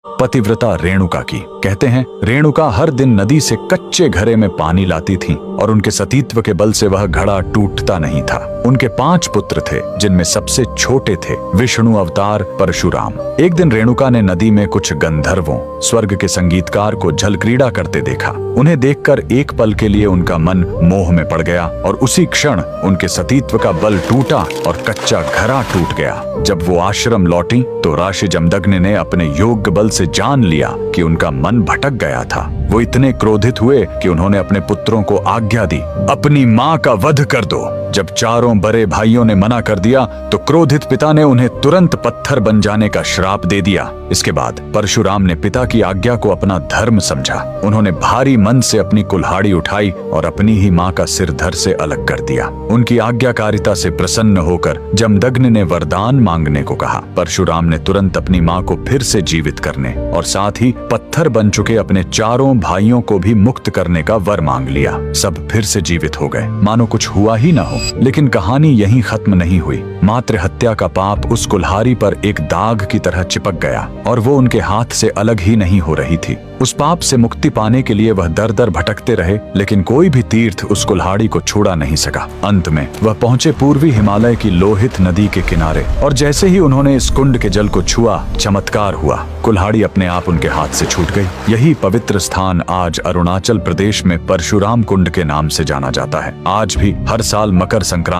पतिव्रता रेणुका की। कहते हैं रेणुका हर दिन नदी से कच्चे घड़े में पानी लाती थीं और उनके सतीत्व के बल से वह घड़ा टूटता नहीं था। उनके 5 पुत्र थे, जिनमें सबसे छोटे थे विष्णु अवतार परशुराम। एक दिन रेणुका ने नदी में कुछ गंधर्वों, स्वर्ग के संगीतकार को जल क्रीड़ा करते देखा। उन्हें देखकर एक पल के लिए उनका मन मोह में पड़ गया और उसी क्षण उनके सतीत्व का बल टूटा और कच्चा घड़ा टूट गया। जब वो आश्रम लौटी तो राशि जमदग्नि ने अपने योग्य बल से जान लिया कि उनका मन भटक गया था। वो इतने क्रोधित हुए कि उन्होंने अपने पुत्रों को आज्ञा दी, अपनी माँ का वध कर दो। जब चारों बड़े भाइयों ने मना कर दिया तो क्रोधित पिता ने उन्हें तुरंत पत्थर बन जाने का श्राप दे दिया। इसके बाद परशुराम ने पिता की आज्ञा को अपना धर्म समझा। उन्होंने भारी मन से अपनी कुल्हाड़ी उठाई और अपनी ही माँ का सिर धड़ से अलग कर दिया। उनकी आज्ञाकारिता से प्रसन्न होकर जमदग्नि ने वरदान मांगने को कहा। परशुराम ने तुरंत अपनी माँ को फिर से जीवित करने और साथ ही पत्थर बन चुके अपने चारों भाइयों को भी मुक्त करने का वर मांग लिया। सब फिर से जीवित हो गए, मानो कुछ हुआ ही न हो। लेकिन कहानी यहीं खत्म नहीं हुई। मातृ हत्या का पाप उस कुल्हाड़ी पर एक दाग की तरह चिपक गया और वो उनके हाथ से अलग ही नहीं हो रही थी। उस पाप से मुक्ति पाने के लिए वह दर दर भटकते रहे, लेकिन कोई भी तीर्थ उस कुल्हाड़ी को छुड़ा नहीं सका। अंत में वह पहुंचे पूर्वी हिमालय की लोहित नदी के किनारे और जैसे ही उन्होंने इस कुंड के जल को छुआ, चमत्कार हुआ। कुल्हाड़ी अपने आप उनके हाथ से छूट गई। यही पवित्र स्थान आज अरुणाचल प्रदेश में परशुराम कुंड के नाम से जाना जाता है। आज भी हर साल मकर संक्रांति